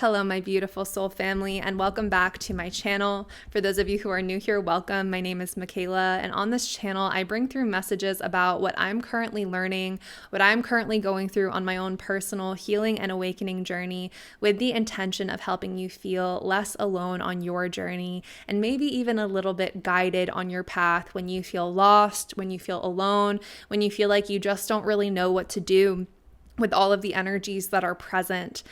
Hello, my beautiful soul family, and welcome back to my channel. For those of you who are new here, welcome. My name is Micaela, and on this channel, I bring through messages about what I'm currently learning, what I'm currently going through on my own personal healing and awakening journey, with the intention of helping you feel less alone on your journey, and maybe even a little bit guided on your path when you feel lost, when you feel alone, when you feel like you just don't really know what to do with all of the energies that are present.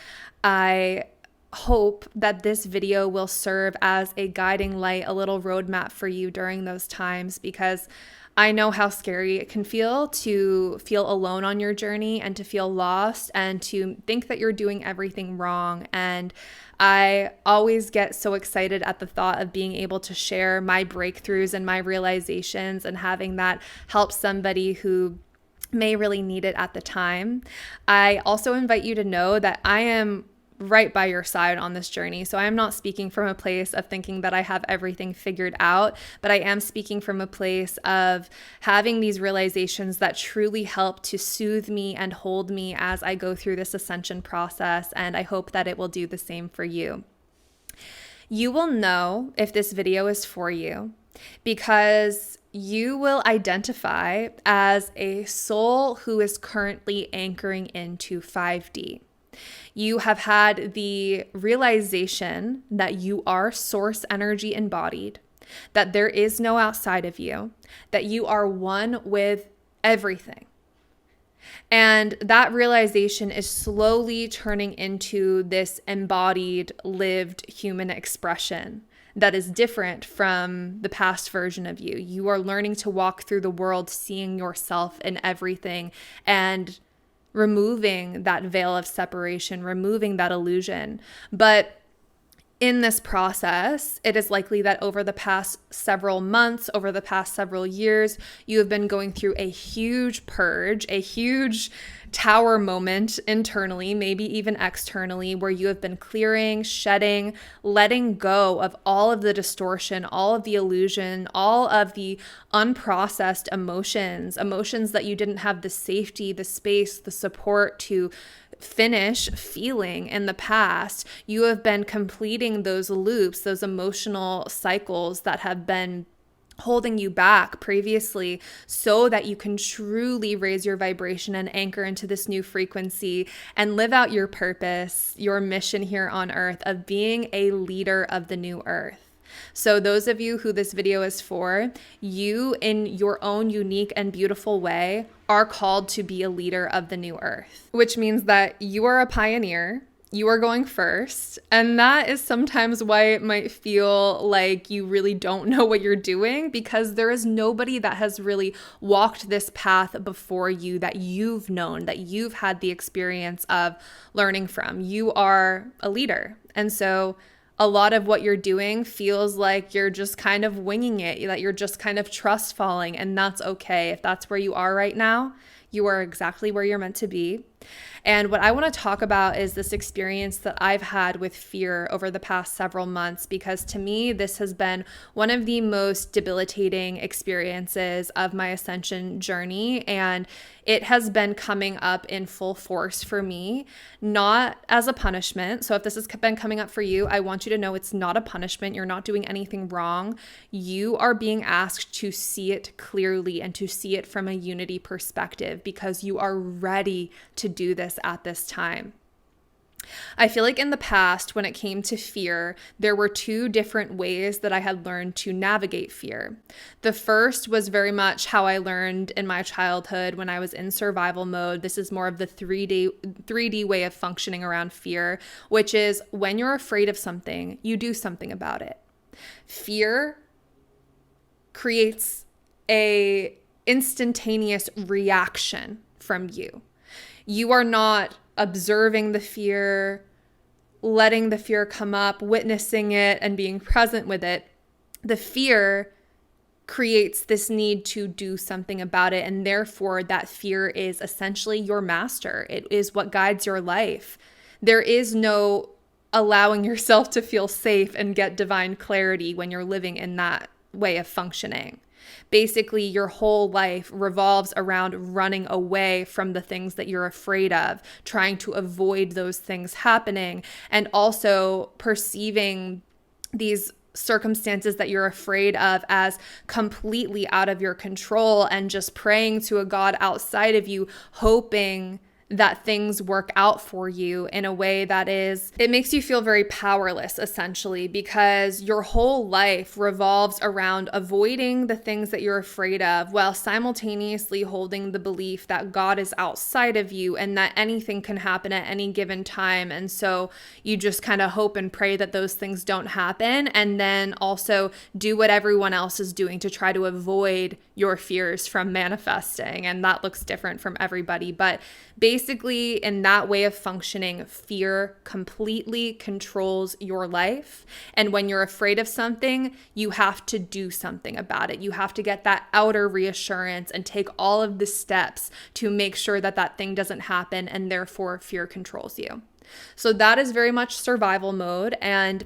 I hope that this video will serve as a guiding light, a little roadmap for you during those times, because I know how scary it can feel to feel alone on your journey and to feel lost and to think that you're doing everything wrong. And I always get so excited at the thought of being able to share my breakthroughs and my realizations and having that help somebody who may really need it at the time. I also invite you to know that I am right by your side on this journey. So I am not speaking from a place of thinking that I have everything figured out, but I am speaking from a place of having these realizations that truly help to soothe me and hold me as I go through this ascension process. And I hope that it will do the same for you. You will know if this video is for you because you will identify as a soul who is currently anchoring into 5D. You have had the realization that you are source energy embodied, that there is no outside of you, that you are one with everything. And that realization is slowly turning into this embodied, lived human expression that is different from the past version of you. You are learning to walk through the world, seeing yourself in everything and removing that veil of separation, removing that illusion. But in this process, it is likely that over the past several months, over the past several years, you have been going through a huge purge, a huge tower moment internally, maybe even externally, where you have been clearing, shedding, letting go of all of the distortion, all of the illusion, all of the unprocessed emotions that you didn't have the safety, the space, the support to finish feeling in the past. You have been completing those loops, those emotional cycles that have been holding you back previously, so that you can truly raise your vibration and anchor into this new frequency and live out your purpose, your mission here on earth of being a leader of the new earth. So those of you who this video is for, you in your own unique and beautiful way are called to be a leader of the new earth, which means that you are a pioneer. You are going first, and that is sometimes why it might feel like you really don't know what you're doing, because there is nobody that has really walked this path before you that you've known, that you've had the experience of learning from. You are a leader, and so a lot of what you're doing feels like you're just kind of winging it, that you're just kind of trust falling, and that's okay. If that's where you are right now, you are exactly where you're meant to be. And what I want to talk about is this experience that I've had with fear over the past several months, because to me, this has been one of the most debilitating experiences of my ascension journey. And it has been coming up in full force for me, not as a punishment. So if this has been coming up for you, I want you to know it's not a punishment. You're not doing anything wrong. You are being asked to see it clearly and to see it from a unity perspective, because you are ready to do this at this time. I feel like in the past, when it came to fear, there were two different ways that I had learned to navigate fear. The first was very much how I learned in my childhood when I was in survival mode. This is more of the 3D way of functioning around fear, which is when you're afraid of something, you do something about it. Fear creates a instantaneous reaction from you. You are not observing the fear, letting the fear come up, witnessing it, and being present with it. The fear creates this need to do something about it, and therefore that fear is essentially your master. It is what guides your life. There is no allowing yourself to feel safe and get divine clarity when you're living in that way of functioning. Basically, your whole life revolves around running away from the things that you're afraid of, trying to avoid those things happening, and also perceiving these circumstances that you're afraid of as completely out of your control, and just praying to a God outside of you, hoping that things work out for you in a way that it makes you feel very powerless, essentially, because your whole life revolves around avoiding the things that you're afraid of, while simultaneously holding the belief that God is outside of you and that anything can happen at any given time. And so you just kind of hope and pray that those things don't happen, and then also do what everyone else is doing to try to avoid your fears from manifesting. And that looks different from everybody, but basically, in that way of functioning, fear completely controls your life. And when you're afraid of something, you have to do something about it. You have to get that outer reassurance and take all of the steps to make sure that that thing doesn't happen, and therefore fear controls you. So that is very much survival mode, and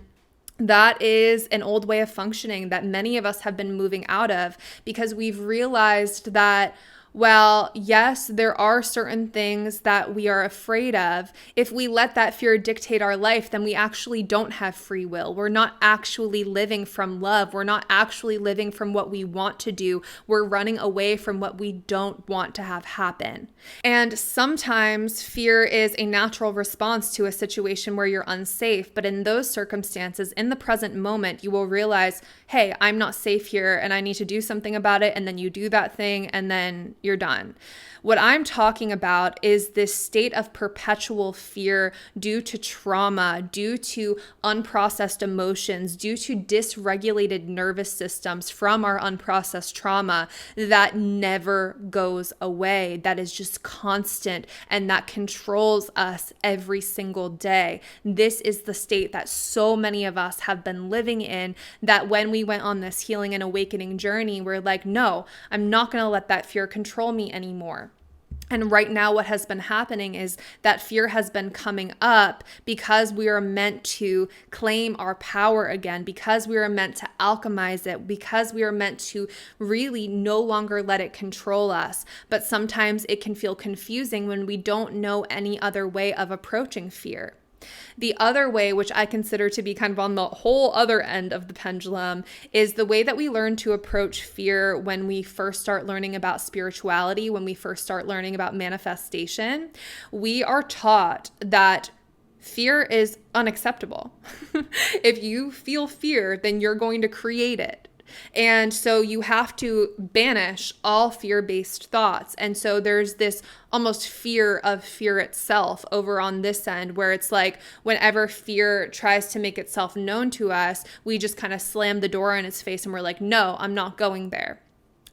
that is an old way of functioning that many of us have been moving out of, because we've realized that, well, yes, there are certain things that we are afraid of. If we let that fear dictate our life, then we actually don't have free will. We're not actually living from love. We're not actually living from what we want to do. We're running away from what we don't want to have happen. And sometimes fear is a natural response to a situation where you're unsafe. But in those circumstances, in the present moment, you will realize, hey, I'm not safe here and I need to do something about it. And then you do that thing, and then you're done. What I'm talking about is this state of perpetual fear due to trauma, due to unprocessed emotions, due to dysregulated nervous systems from our unprocessed trauma that never goes away, that is just constant, and that controls us every single day. This is the state that so many of us have been living in, that when we went on this healing and awakening journey, we're like, no, I'm not going to let that fear control me anymore. And right now what has been happening is that fear has been coming up because we are meant to claim our power again, because we are meant to alchemize it, because we are meant to really no longer let it control us. But sometimes it can feel confusing when we don't know any other way of approaching fear. The other way, which I consider to be kind of on the whole other end of the pendulum, is the way that we learn to approach fear when we first start learning about spirituality, when we first start learning about manifestation. We are taught that fear is unacceptable. If you feel fear, then you're going to create it. And so you have to banish all fear-based thoughts. And so there's this almost fear of fear itself over on this end, where it's like whenever fear tries to make itself known to us, we just kind of slam the door in its face and we're like, no, I'm not going there.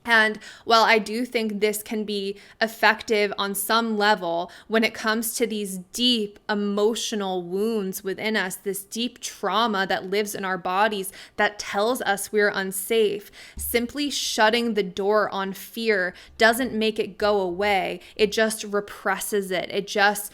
And while I do think this can be effective on some level when it comes to these deep emotional wounds within us, this deep trauma that lives in our bodies that tells us we're unsafe, simply shutting the door on fear doesn't make it go away. It just represses it. It just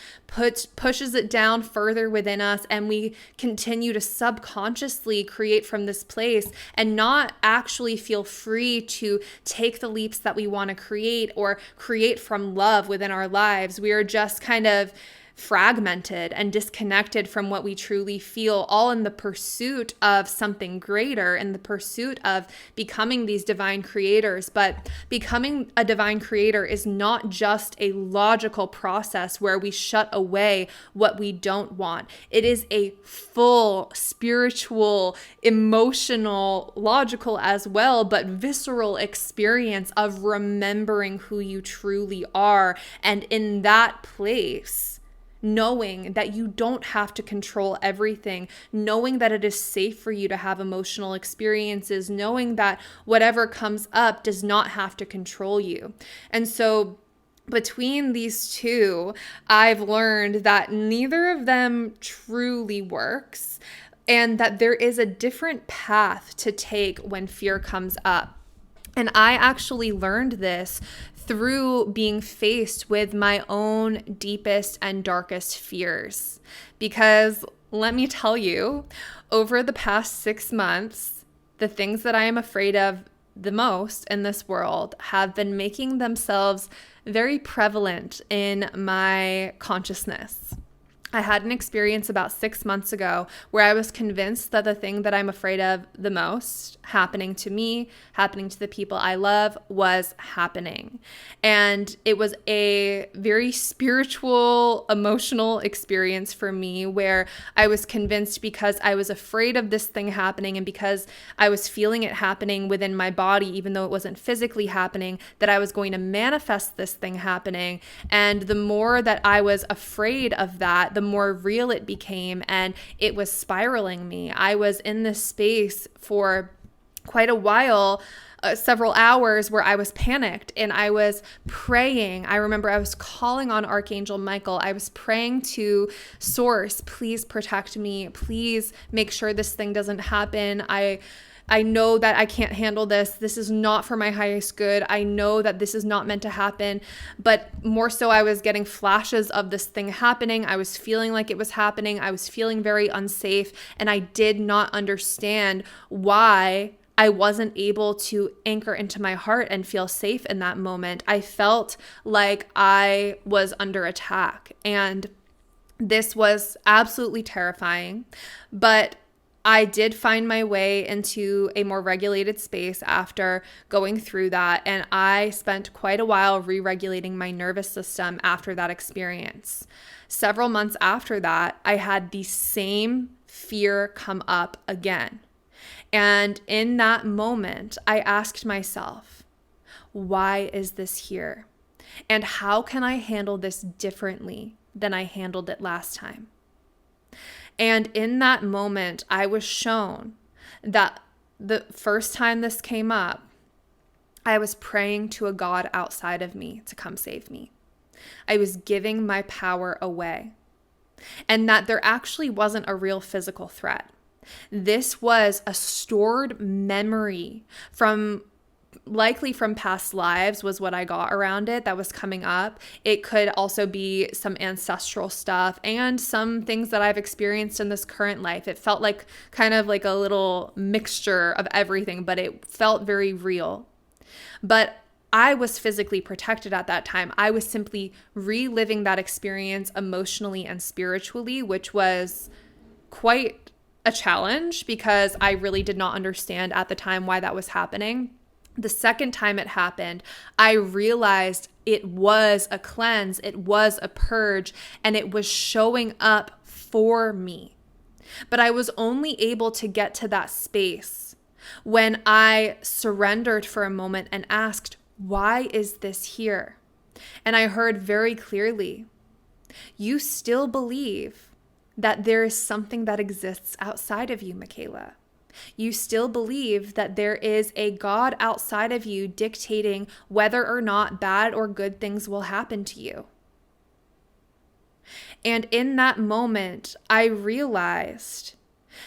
pushes it down further within us, and we continue to subconsciously create from this place and not actually feel free to take the leaps that we want to create or create from love within our lives. We are just kind of fragmented and disconnected from what we truly feel, all in the pursuit of something greater, in the pursuit of becoming these divine creators. But becoming a divine creator is not just a logical process where we shut away what we don't want. It is a full spiritual, emotional, logical as well, but visceral experience of remembering who you truly are. And in that place, knowing that you don't have to control everything, knowing that it is safe for you to have emotional experiences, knowing that whatever comes up does not have to control you. And so between these two, I've learned that neither of them truly works, and that there is a different path to take when fear comes up. And I actually learned this through being faced with my own deepest and darkest fears. Because let me tell you, over the past 6 months, the things that I am afraid of the most in this world have been making themselves very prevalent in my consciousness. I had an experience about 6 months ago where I was convinced that the thing that I'm afraid of the most happening to me, happening to the people I love, was happening. And it was a very spiritual, emotional experience for me where I was convinced, because I was afraid of this thing happening and because I was feeling it happening within my body, even though it wasn't physically happening, that I was going to manifest this thing happening. And the more that I was afraid of that, the more real it became, and it was spiraling me. I was in this space for quite a while, several hours, where I was panicked and I was praying. I remember I was calling on Archangel Michael. I was praying to Source, please protect me. Please make sure this thing doesn't happen. I know that I can't handle this. This is not for my highest good. I know that this is not meant to happen. But more so, I was getting flashes of this thing happening. I was feeling like it was happening. I was feeling very unsafe. And I did not understand why I wasn't able to anchor into my heart and feel safe in that moment. I felt like I was under attack. And this was absolutely terrifying. But I did find my way into a more regulated space after going through that, and I spent quite a while re-regulating my nervous system after that experience. Several months after that, I had the same fear come up again. And in that moment, I asked myself, why is this here? And how can I handle this differently than I handled it last time? And in that moment, I was shown that the first time this came up, I was praying to a God outside of me to come save me. I was giving my power away. And that there actually wasn't a real physical threat. This was a stored memory likely from past lives, was what I got around it that was coming up. It could also be some ancestral stuff and some things that I've experienced in this current life. It felt like kind of like a little mixture of everything, but it felt very real. But I was physically protected at that time. I was simply reliving that experience emotionally and spiritually, which was quite a challenge because I really did not understand at the time why that was happening. The second time it happened, I realized it was a cleanse, it was a purge, and it was showing up for me. But I was only able to get to that space when I surrendered for a moment and asked, why is this here? And I heard very clearly, you still believe that there is something that exists outside of you, Micaela. You still believe that there is a God outside of you dictating whether or not bad or good things will happen to you. And in that moment, I realized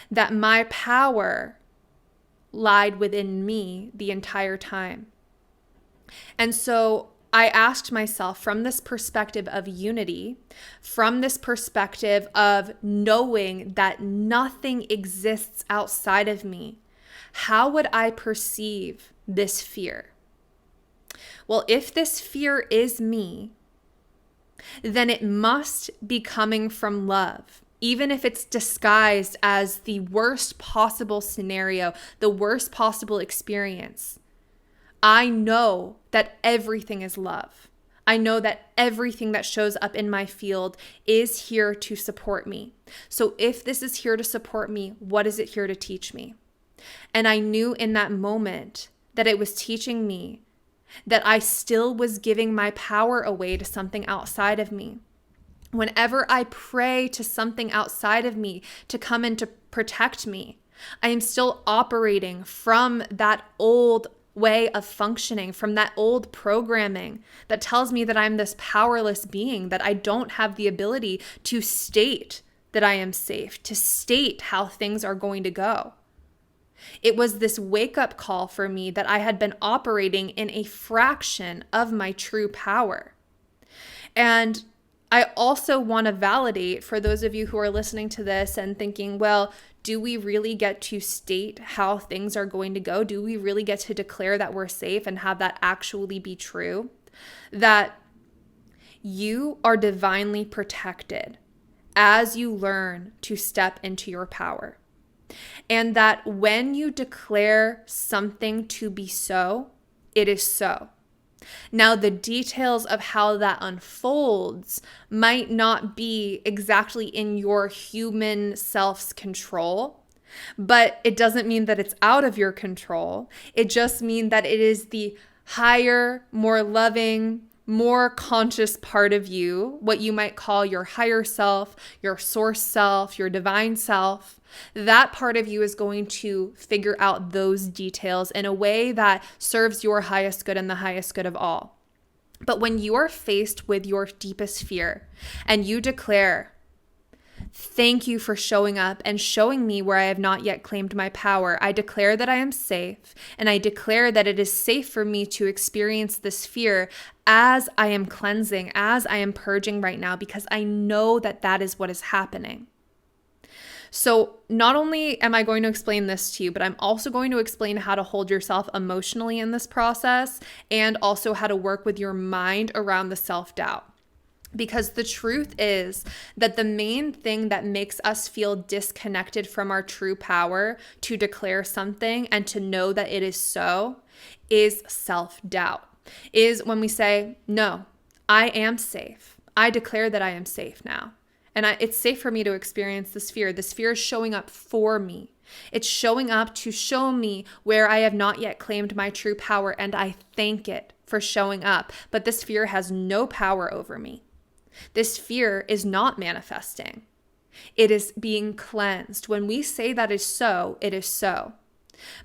that my power lied within me the entire time. And so I asked myself, from this perspective of unity, from this perspective of knowing that nothing exists outside of me, how would I perceive this fear? Well, if this fear is me, then it must be coming from love, even if it's disguised as the worst possible scenario, the worst possible experience. I know that everything is love. I know that everything that shows up in my field is here to support me. So if this is here to support me, what is it here to teach me? And I knew in that moment that it was teaching me that I still was giving my power away to something outside of me. Whenever I pray to something outside of me to come in to protect me, I am still operating from that old way of functioning, from that old programming that tells me that I'm this powerless being, that I don't have the ability to state that I am safe, to state how things are going to go. It was this wake-up call for me that I had been operating in a fraction of my true power. And I also want to validate for those of you who are listening to this and thinking, well, do we really get to state how things are going to go? Do we really get to declare that we're safe and have that actually be true? That you are divinely protected as you learn to step into your power. And that when you declare something to be so, it is so. Now, the details of how that unfolds might not be exactly in your human self's control, but it doesn't mean that it's out of your control. It just means that it is the higher, more loving, more conscious part of you, what you might call your higher self, your source self, your divine self. That part of you is going to figure out those details in a way that serves your highest good and the highest good of all. But when you are faced with your deepest fear and you declare, thank you for showing up and showing me where I have not yet claimed my power. I declare that I am safe, and I declare that it is safe for me to experience this fear as I am cleansing, as I am purging right now, because I know that that is what is happening. So not only am I going to explain this to you, but I'm also going to explain how to hold yourself emotionally in this process and also how to work with your mind around the self-doubt. Because the truth is that the main thing that makes us feel disconnected from our true power to declare something and to know that it is so is self-doubt. Is when we say, no, I am safe. I declare that I am safe now. And it's safe for me to experience this fear. This fear is showing up for me. It's showing up to show me where I have not yet claimed my true power, and I thank it for showing up. But this fear has no power over me. This fear is not manifesting. It is being cleansed. When we say that is so, it is so.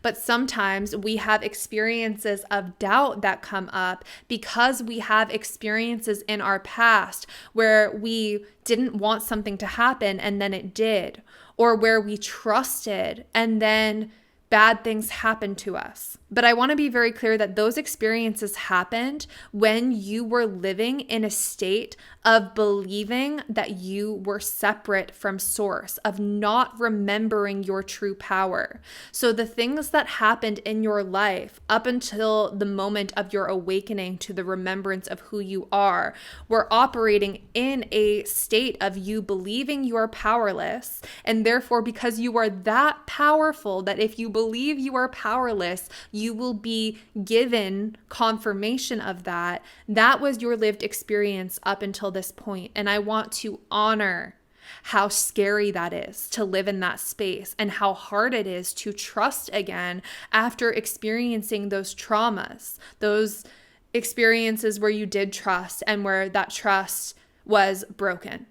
But sometimes we have experiences of doubt that come up because we have experiences in our past where we didn't want something to happen and then it did, or where we trusted and then bad things happened to us. But I want to be very clear that those experiences happened when you were living in a state of believing that you were separate from source, of not remembering your true power. So the things that happened in your life up until the moment of your awakening to the remembrance of who you are were operating in a state of you believing you are powerless. And therefore, because you are that powerful, that if you believe you are powerless, you will be given confirmation of that. That was your lived experience up until this point. And I want to honor how scary that is to live in that space and how hard it is to trust again after experiencing those traumas, those experiences where you did trust and where that trust was broken.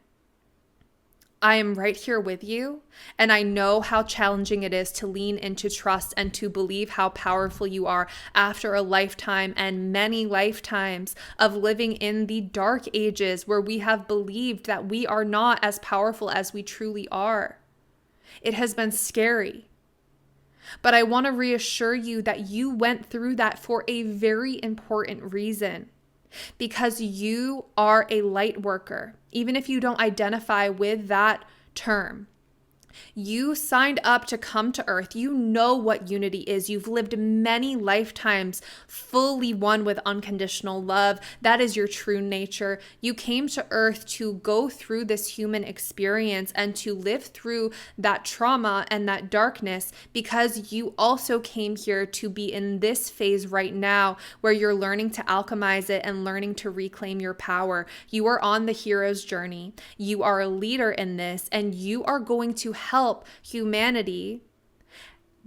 I am right here with you, and I know how challenging it is to lean into trust and to believe how powerful you are after a lifetime and many lifetimes of living in the dark ages where we have believed that we are not as powerful as we truly are. It has been scary. But I want to reassure you that you went through that for a very important reason. Because you are a light worker, even if you don't identify with that term. You signed up to come to earth. You know what unity is. You've lived many lifetimes fully one with unconditional love. That is your true nature. You came to earth to go through this human experience and to live through that trauma and that darkness because you also came here to be in this phase right now where you're learning to alchemize it and learning to reclaim your power. You are on the hero's journey. You are a leader in this, and you are going to help humanity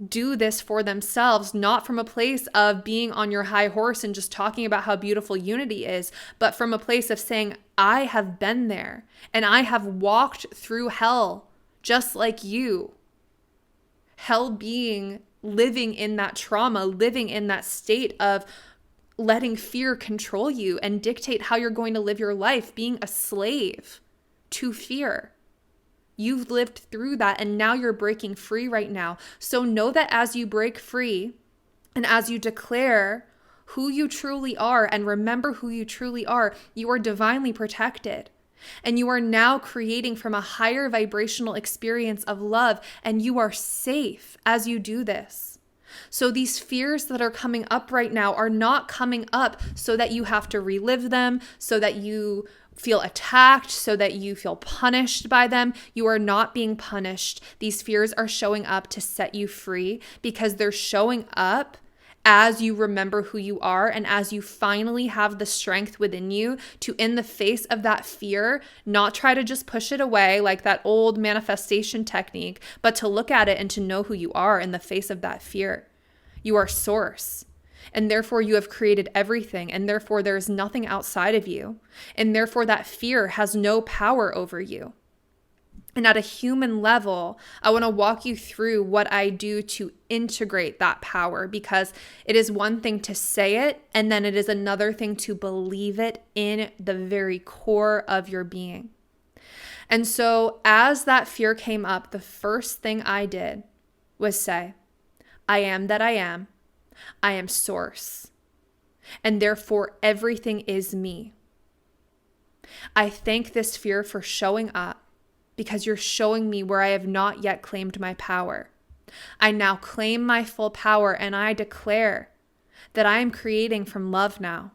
do this for themselves, not from a place of being on your high horse and just talking about how beautiful unity is, but from a place of saying, I have been there and I have walked through hell just like you. Hell being living in that trauma, living in that state of letting fear control you and dictate how you're going to live your life, being a slave to fear. You've lived through that and now you're breaking free right now. So know that as you break free and as you declare who you truly are and remember who you truly are, you are divinely protected. And you are now creating from a higher vibrational experience of love, and you are safe as you do this. So these fears that are coming up right now are not coming up so that you have to relive them, so that you feel attacked, so that you feel punished by them. You are not being punished. These fears are showing up to set you free, because they're showing up as you remember who you are, and as you finally have the strength within you to, in the face of that fear, not try to just push it away like that old manifestation technique, but to look at it and to know who you are in the face of that fear. You are source, and therefore you have created everything, and therefore there is nothing outside of you, and therefore that fear has no power over you. And at a human level, I want to walk you through what I do to integrate that power, because it is one thing to say it, and then it is another thing to believe it in the very core of your being. And so as that fear came up, the first thing I did was say, I am that I am. I am source. And therefore everything is me. I thank this fear for showing up, because you're showing me where I have not yet claimed my power. I now claim my full power, and I declare that I am creating from love now.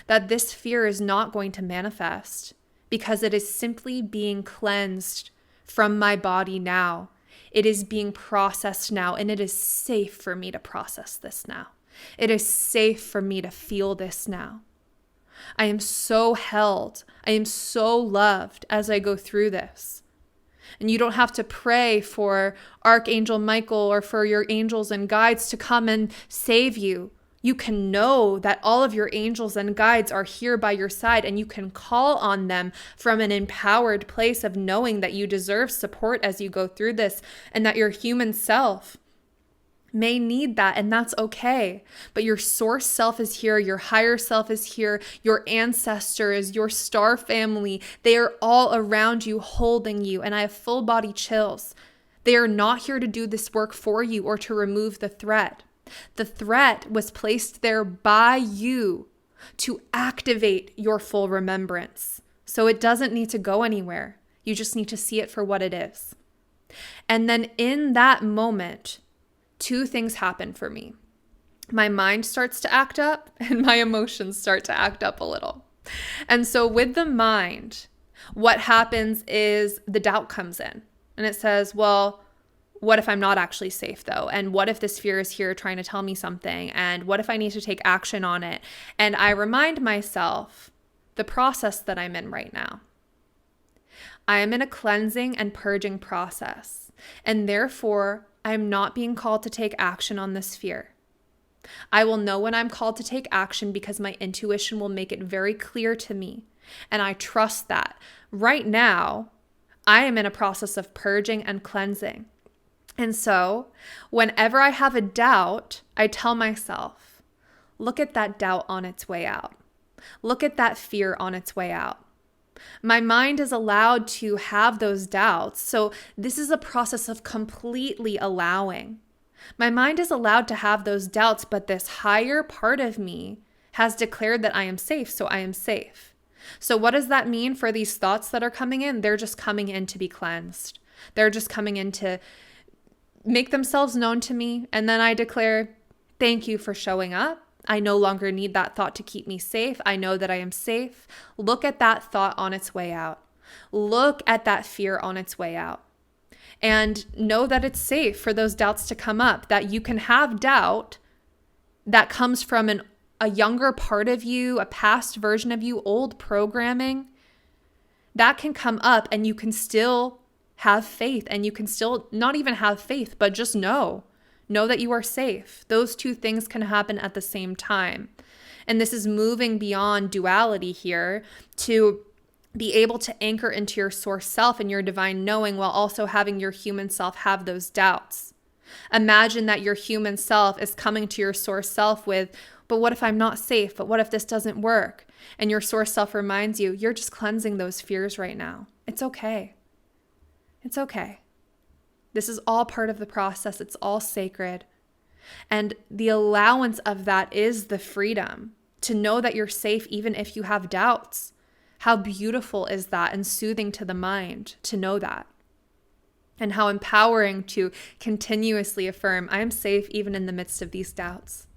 That this fear is not going to manifest, because it is simply being cleansed from my body now. It is being processed now, and it is safe for me to process this now. It is safe for me to feel this now. I am so held. I am so loved as I go through this. And you don't have to pray for Archangel Michael or for your angels and guides to come and save you. You can know that all of your angels and guides are here by your side, and you can call on them from an empowered place of knowing that you deserve support as you go through this, and that your human self may need that, and that's okay. But your source self is here, your higher self is here, your ancestors, your star family, they are all around you holding you, and I have full body chills. They are not here to do this work for you or to remove the threat. The threat was placed there by you to activate your full remembrance. So it doesn't need to go anywhere. You just need to see it for what it is. And then in that moment, two things happen for me. My mind starts to act up, and my emotions start to act up a little. And so with the mind, what happens is the doubt comes in, and it says, well, what if I'm not actually safe though? And what if this fear is here trying to tell me something? And what if I need to take action on it? And I remind myself the process that I'm in right now. I am in a cleansing and purging process, and therefore I'm not being called to take action on this fear. I will know when I'm called to take action, because my intuition will make it very clear to me. And I trust that. Right now, I am in a process of purging and cleansing. And so whenever I have a doubt, I tell myself, look at that doubt on its way out. Look at that fear on its way out. My mind is allowed to have those doubts. So this is a process of completely allowing. My mind is allowed to have those doubts, but this higher part of me has declared that I am safe, so I am safe. So what does that mean for these thoughts that are coming in? They're just coming in to be cleansed. They're just coming in to make themselves known to me. And then I declare, thank you for showing up. I no longer need that thought to keep me safe. I know that I am safe. Look at that thought on its way out. Look at that fear on its way out. And know that it's safe for those doubts to come up, that you can have doubt that comes from a younger part of you, a past version of you, old programming. That can come up, and you can still have faith, and you can still not even have faith, but just know that you are safe. Those two things can happen at the same time. And this is moving beyond duality here to be able to anchor into your source self and your divine knowing, while also having your human self have those doubts. Imagine that your human self is coming to your source self with, but what if I'm not safe? But what if this doesn't work? And your source self reminds you, you're just cleansing those fears right now. It's okay. It's okay. This is all part of the process. It's all sacred. And the allowance of that is the freedom to know that you're safe even if you have doubts. How beautiful is that and soothing to the mind to know that? And how empowering to continuously affirm, I am safe even in the midst of these doubts.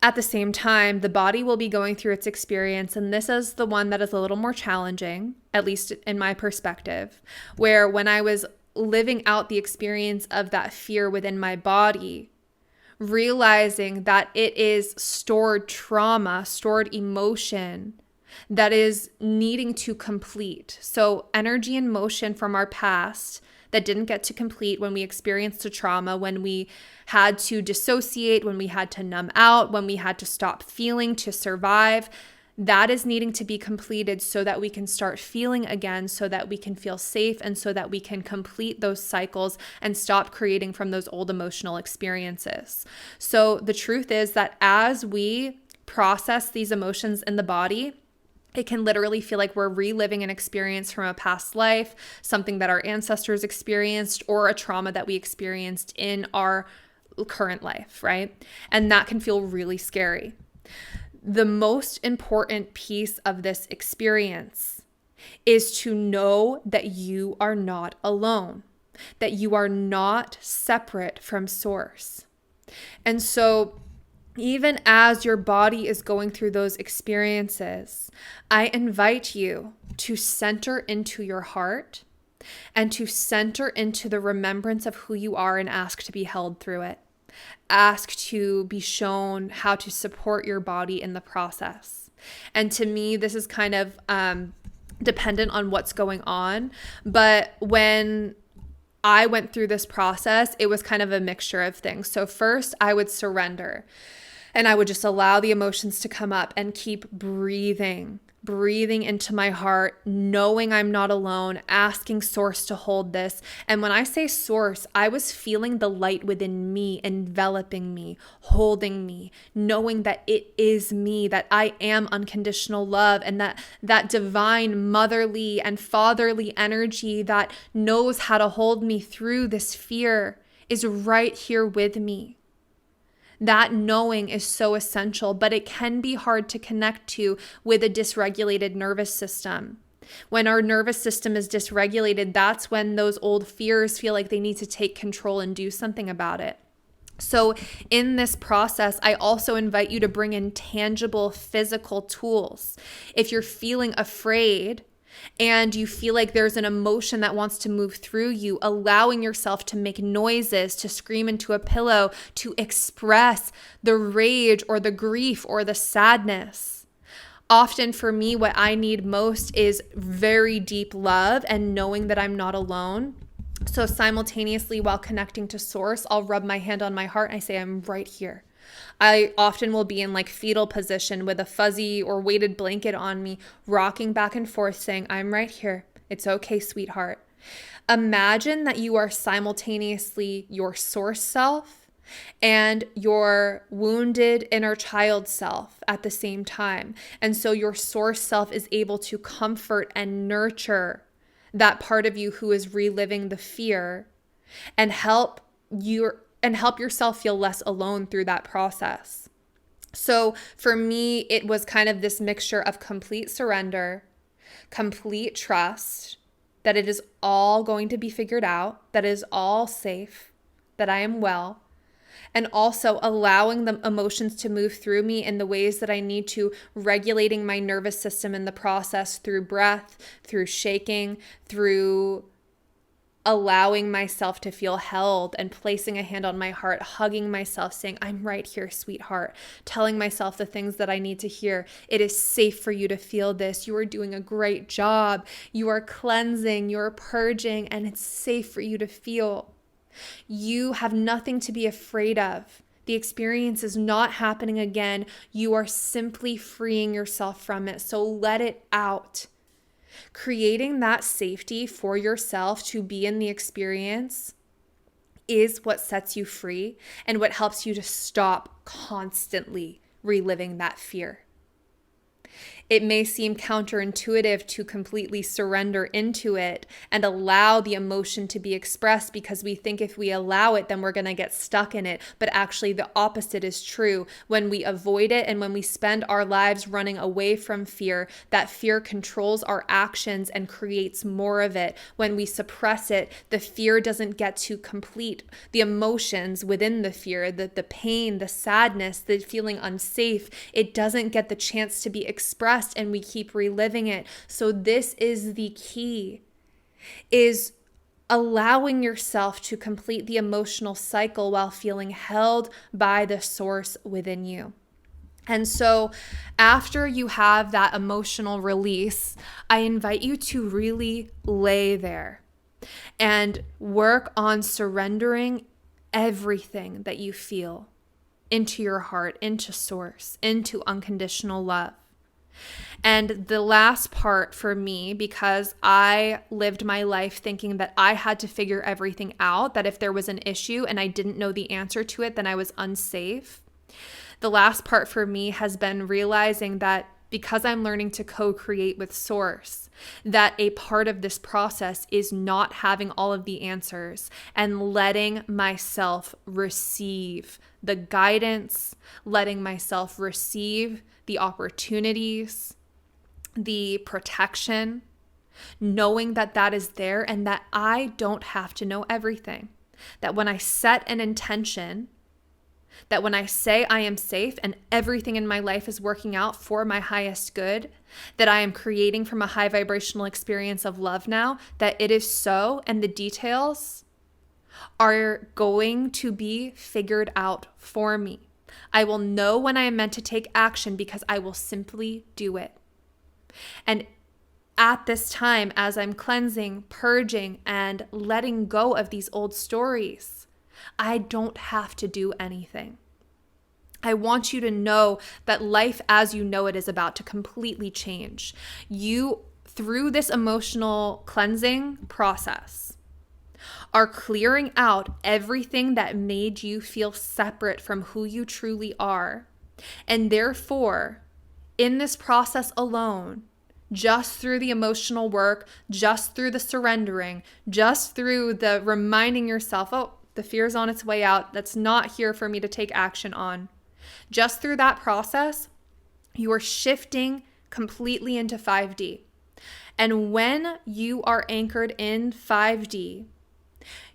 At the same time, the body will be going through its experience, and this is the one that is a little more challenging, at least in my perspective, where when I was living out the experience of that fear within my body, realizing that it is stored trauma, stored emotion that is needing to complete. So energy and motion from our past that didn't get to complete when we experienced a trauma, when we had to dissociate, when we had to numb out, when we had to stop feeling to survive, that is needing to be completed so that we can start feeling again, so that we can feel safe, and so that we can complete those cycles and stop creating from those old emotional experiences. So the truth is that as we process these emotions in the body, it can literally feel like we're reliving an experience from a past life, something that our ancestors experienced, or a trauma that we experienced in our current life, right? And that can feel really scary. The most important piece of this experience is to know that you are not alone, that you are not separate from source. And so even as your body is going through those experiences, I invite you to center into your heart and to center into the remembrance of who you are and ask to be held through it. Ask to be shown how to support your body in the process. And to me, this is kind of dependent on what's going on. But when I went through this process, it was kind of a mixture of things. So first, I would surrender. And I would just allow the emotions to come up and keep breathing into my heart, knowing I'm not alone, asking source to hold this. And when I say source, I was feeling the light within me, enveloping me, holding me, knowing that it is me, that I am unconditional love, and that divine motherly and fatherly energy that knows how to hold me through this fear is right here with me. That knowing is so essential, but it can be hard to connect to with a dysregulated nervous system. When our nervous system is dysregulated, that's when those old fears feel like they need to take control and do something about it. So in this process, I also invite you to bring in tangible physical tools. If you're feeling afraid, and you feel like there's an emotion that wants to move through you, allowing yourself to make noises, to scream into a pillow, to express the rage or the grief or the sadness. Often for me, what I need most is very deep love and knowing that I'm not alone. So simultaneously, while connecting to source, I'll rub my hand on my heart and I say, I'm right here. I often will be in like fetal position with a fuzzy or weighted blanket on me, rocking back and forth saying, I'm right here. It's okay, sweetheart. Imagine that you are simultaneously your source self and your wounded inner child self at the same time. And so your source self is able to comfort and nurture that part of you who is reliving the fear and help yourself feel less alone through that process. So for me, it was kind of this mixture of complete surrender, complete trust that it is all going to be figured out, that it is all safe, that I am well, and also allowing the emotions to move through me in the ways that I need to, regulating my nervous system in the process through breath, through shaking, through allowing myself to feel held and placing a hand on my heart, hugging myself, saying, I'm right here, sweetheart, telling myself the things that I need to hear. It is safe for you to feel this. You are doing a great job. You are cleansing, you're purging, and it's safe for you to feel. You have nothing to be afraid of. The experience is not happening again. You are simply freeing yourself from it. So let it out. Creating that safety for yourself to be in the experience is what sets you free and what helps you to stop constantly reliving that fear. It may seem counterintuitive to completely surrender into it and allow the emotion to be expressed, because we think if we allow it, then we're going to get stuck in it. But actually, the opposite is true. When we avoid it and when we spend our lives running away from fear, that fear controls our actions and creates more of it. When we suppress it, the fear doesn't get to complete the emotions within the fear, the pain, the sadness, the feeling unsafe. It doesn't get the chance to be expressed, and we keep reliving it. So this is the key, is allowing yourself to complete the emotional cycle while feeling held by the source within you. And so after you have that emotional release, I invite you to really lay there and work on surrendering everything that you feel into your heart, into source, into unconditional love. And the last part for me, because I lived my life thinking that I had to figure everything out, that if there was an issue and I didn't know the answer to it, then I was unsafe. The last part for me has been realizing that because I'm learning to co-create with source, that a part of this process is not having all of the answers and letting myself receive the guidance, letting myself receive the opportunities, the protection, knowing that that is there and that I don't have to know everything. That when I set an intention, that when I say I am safe and everything in my life is working out for my highest good, that I am creating from a high vibrational experience of love now, that it is so, and the details are going to be figured out for me. I will know when I am meant to take action because I will simply do it. And at this time, as I'm cleansing, purging, and letting go of these old stories, I don't have to do anything. I want you to know that life as you know it is about to completely change. You, through this emotional cleansing process, are clearing out everything that made you feel separate from who you truly are. And therefore, in this process alone, just through the emotional work, just through the surrendering, just through the reminding yourself, oh, the fear is on its way out, that's not here for me to take action on. Just through that process, you are shifting completely into 5D. And when you are anchored in 5D,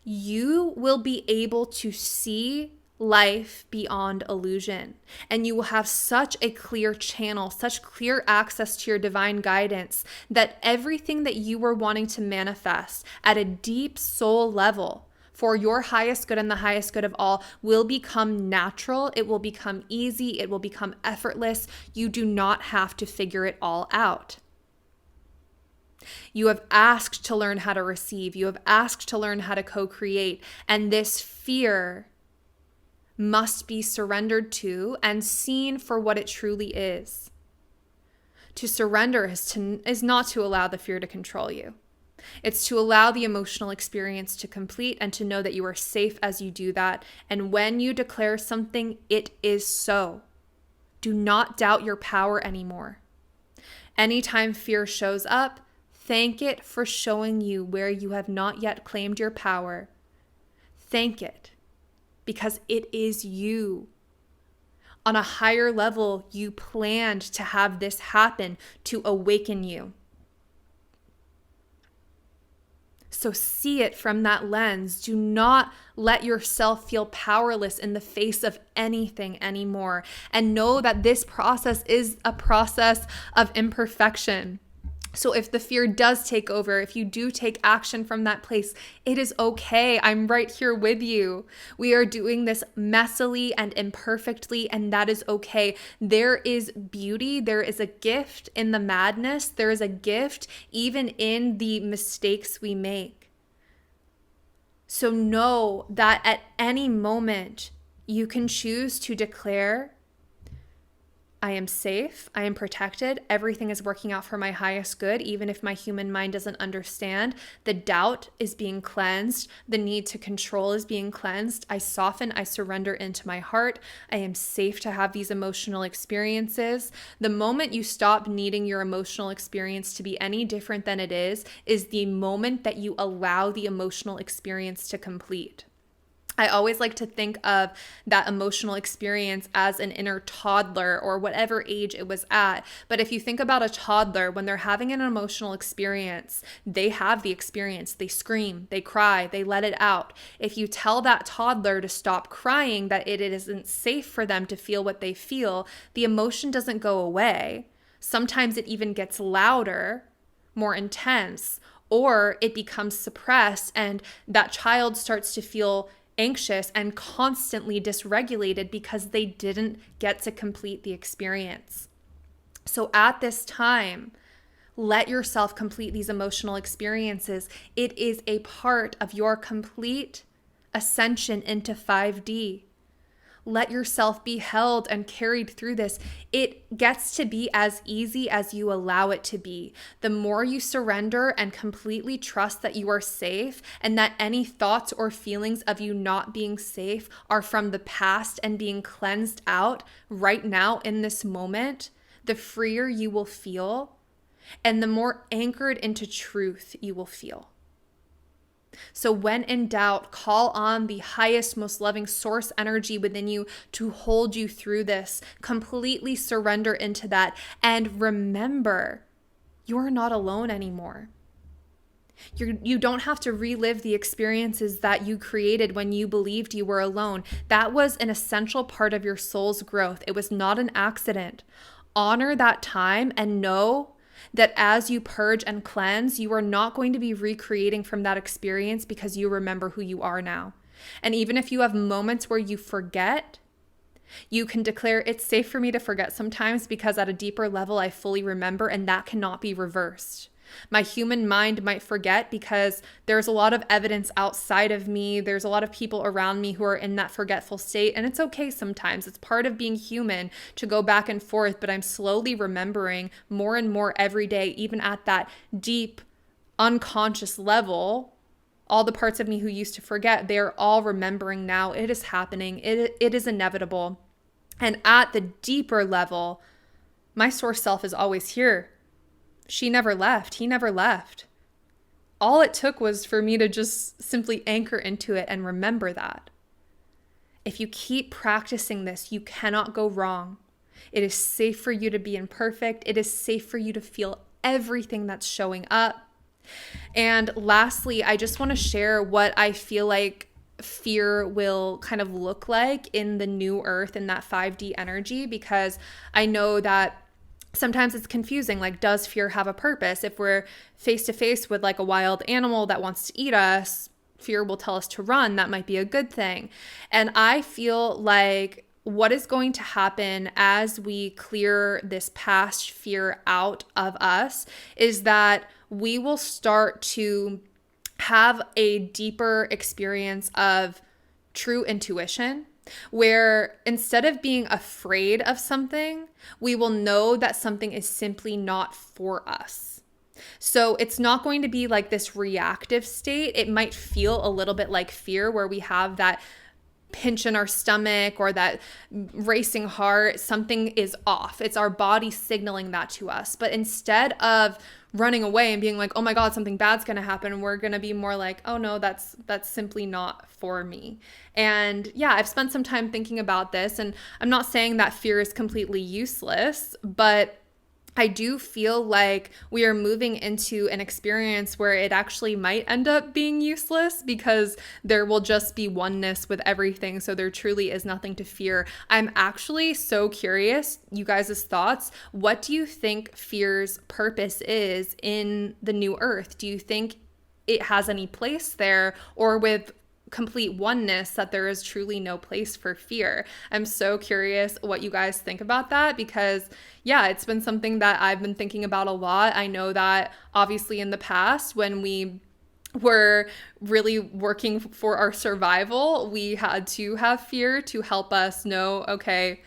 you will be able to see life beyond illusion. And you will have such a clear channel, such clear access to your divine guidance, that everything that you were wanting to manifest at a deep soul level for your highest good and the highest good of all will become natural. It will become easy. It will become effortless. You do not have to figure it all out. You have asked to learn how to receive. You have asked to learn how to co-create. And this fear must be surrendered to and seen for what it truly is. To surrender is not to allow the fear to control you. It's to allow the emotional experience to complete and to know that you are safe as you do that. And when you declare something, it is so. Do not doubt your power anymore. Anytime fear shows up, thank it for showing you where you have not yet claimed your power. Thank it, because it is you. On a higher level, you planned to have this happen to awaken you. So see it from that lens. Do not let yourself feel powerless in the face of anything anymore. And know that this process is a process of imperfection. So if the fear does take over, if you do take action from that place, it is okay. I'm right here with you. We are doing this messily and imperfectly, and that is okay. There is beauty. There is a gift in the madness. There is a gift even in the mistakes we make. So know that at any moment, you can choose to declare I am safe. I am protected. Everything is working out for my highest good, even if my human mind doesn't understand. The doubt is being cleansed. The need to control is being cleansed. I soften. I surrender into my heart. I am safe to have these emotional experiences. The moment you stop needing your emotional experience to be any different than it is the moment that you allow the emotional experience to complete. I always like to think of that emotional experience as an inner toddler or whatever age it was at. But if you think about a toddler, when they're having an emotional experience, they have the experience. They scream, they cry, they let it out. If you tell that toddler to stop crying, that it isn't safe for them to feel what they feel, the emotion doesn't go away. Sometimes it even gets louder, more intense, or it becomes suppressed, and that child starts to feel anxious and constantly dysregulated because they didn't get to complete the experience. So at this time, let yourself complete these emotional experiences. It is a part of your complete ascension into 5D. Let yourself be held and carried through this. It gets to be as easy as you allow it to be. The more you surrender and completely trust that you are safe and that any thoughts or feelings of you not being safe are from the past and being cleansed out right now in this moment, the freer you will feel and the more anchored into truth you will feel. So when in doubt, call on the highest, most loving source energy within you to hold you through this. Completely surrender into that. And remember, you are not alone anymore. You don't have to relive the experiences that you created when you believed you were alone. That was an essential part of your soul's growth. It was not an accident. Honor that time and know that as you purge and cleanse, you are not going to be recreating from that experience because you remember who you are now. And even if you have moments where you forget, you can declare it's safe for me to forget sometimes because at a deeper level, I fully remember, and that cannot be reversed. My human mind might forget because there's a lot of evidence outside of me. There's a lot of people around me who are in that forgetful state. And it's okay sometimes. It's part of being human to go back and forth. But I'm slowly remembering more and more every day, even at that deep, unconscious level. All the parts of me who used to forget, they're all remembering now. It is happening. It is inevitable. And at the deeper level, my source self is always here. She never left. He never left. All it took was for me to just simply anchor into it and remember that. If you keep practicing this, you cannot go wrong. It is safe for you to be imperfect. It is safe for you to feel everything that's showing up. And lastly, I just want to share what I feel like fear will kind of look like in the new earth, in that 5D energy, because I know that sometimes it's confusing. Like, does fear have a purpose? If we're face to face with like a wild animal that wants to eat us, fear will tell us to run. That might be a good thing. And I feel like what is going to happen as we clear this past fear out of us is that we will start to have a deeper experience of true intuition, where instead of being afraid of something, we will know that something is simply not for us. So it's not going to be like this reactive state. It might feel a little bit like fear, where we have that pinch in our stomach or that racing heart. Something is off. It's our body signaling that to us. But instead of running away and being like, oh my God, something bad's going to happen, we're going to be more like, oh no, that's simply not for me. And yeah, I've spent some time thinking about this, and I'm not saying that fear is completely useless, but I do feel like we are moving into an experience where it actually might end up being useless because there will just be oneness with everything. So there truly is nothing to fear. I'm actually so curious, you guys' thoughts. What do you think fear's purpose is in the new earth? Do you think it has any place there, or with complete oneness that there is truly no place for fear? I'm so curious what you guys think about that, because yeah, it's been something that I've been thinking about a lot. I know that obviously in the past, when we were really working for our survival, we had to have fear to help us know, okay,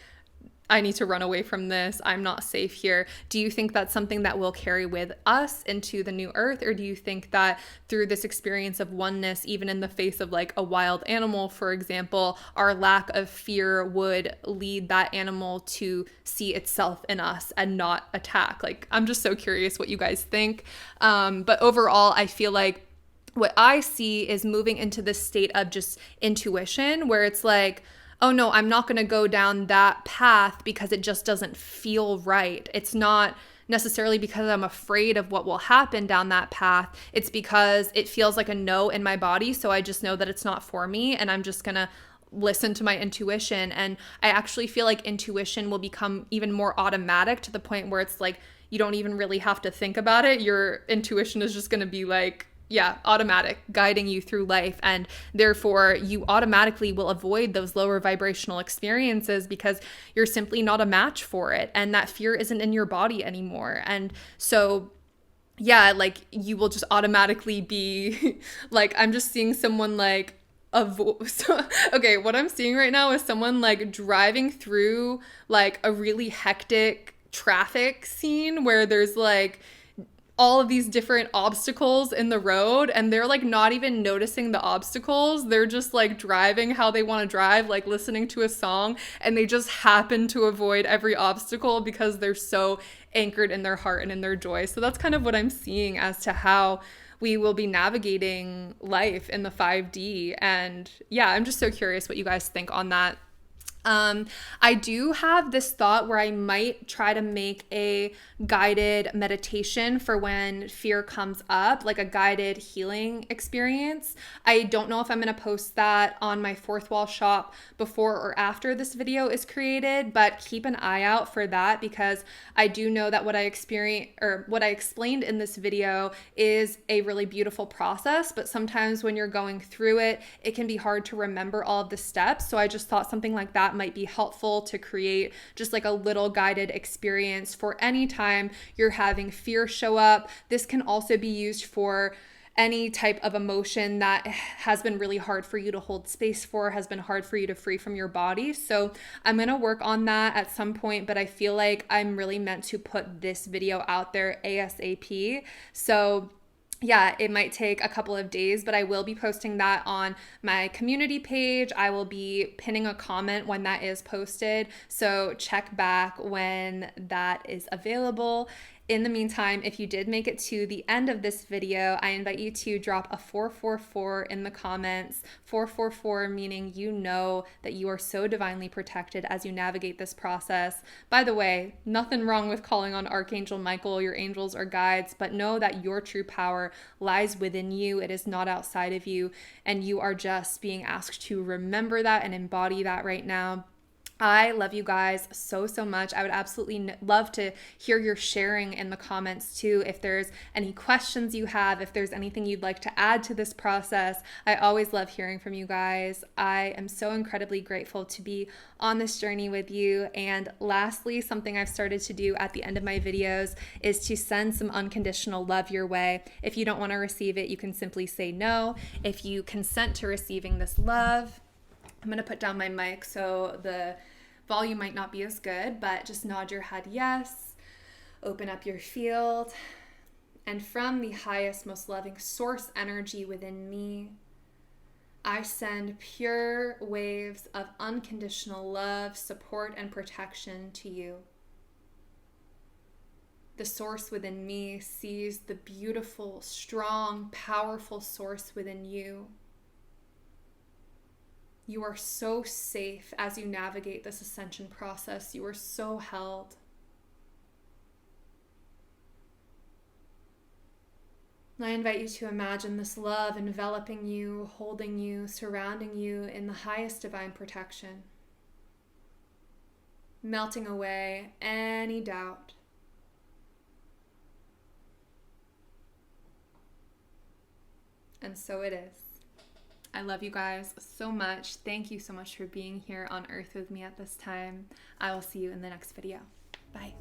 I need to run away from this. I'm not safe here. Do you think that's something that will carry with us into the new earth? Or do you think that through this experience of oneness, even in the face of like a wild animal, for example, our lack of fear would lead that animal to see itself in us and not attack? Like, I'm just so curious what you guys think. But overall, I feel like what I see is moving into this state of just intuition where it's like, oh no, I'm not going to go down that path because it just doesn't feel right. It's not necessarily because I'm afraid of what will happen down that path. It's because it feels like a no in my body. So I just know that it's not for me, and I'm just going to listen to my intuition. And I actually feel like intuition will become even more automatic to the point where it's like you don't even really have to think about it. Your intuition is just going to be like, yeah, automatic, guiding you through life. And therefore, you automatically will avoid those lower vibrational experiences because you're simply not a match for it. And that fear isn't in your body anymore. And so, yeah, like you will just automatically be like, I'm just seeing someone like, okay, what I'm seeing right now is someone like driving through like a really hectic traffic scene where there's like all of these different obstacles in the road, and they're like not even noticing the obstacles. They're just like driving how they want to drive, like listening to a song, and they just happen to avoid every obstacle because they're so anchored in their heart and in their joy. So that's kind of what I'm seeing as to how we will be navigating life in the 5D. And yeah, I'm just so curious what you guys think on that. I do have this thought where I might try to make a guided meditation for when fear comes up, like a guided healing experience. I don't know if I'm going to post that on my Fourth Wall Shop before or after this video is created, but keep an eye out for that because I do know that what I experienced or what I explained in this video is a really beautiful process, but sometimes when you're going through it, it can be hard to remember all of the steps. So I just thought something like that might be helpful to create just like a little guided experience for any time you're having fear show up. This can also be used for any type of emotion that has been really hard for you to hold space for, has been hard for you to free from your body. So I'm going to work on that at some point, but I feel like I'm really meant to put this video out there ASAP. So yeah, it might take a couple of days, but I will be posting that on my community page. I will be pinning a comment when that is posted. So check back when that is available. In the meantime, if you did make it to the end of this video, I invite you to drop a 444 in the comments. 444 meaning you know that you are so divinely protected as you navigate this process. By the way, nothing wrong with calling on Archangel Michael, your angels or guides, but know that your true power lies within you. It is not outside of you, and you are just being asked to remember that and embody that right now. I love you guys so, so much. I would absolutely love to hear your sharing in the comments too. If there's any questions you have, if there's anything you'd like to add to this process, I always love hearing from you guys. I am so incredibly grateful to be on this journey with you. And lastly, something I've started to do at the end of my videos is to send some unconditional love your way. If you don't want to receive it, you can simply say no. If you consent to receiving this love, I'm going to put down my mic so the volume might not be as good, but just nod your head yes, open up your field, and from the highest, most loving source energy within me, I send pure waves of unconditional love, support, and protection to you. The source within me sees the beautiful, strong, powerful source within you. You are so safe as you navigate this ascension process. You are so held. I invite you to imagine this love enveloping you, holding you, surrounding you in the highest divine protection, melting away any doubt. And so it is. I love you guys so much. Thank you so much for being here on Earth with me at this time. I will see you in the next video. Bye.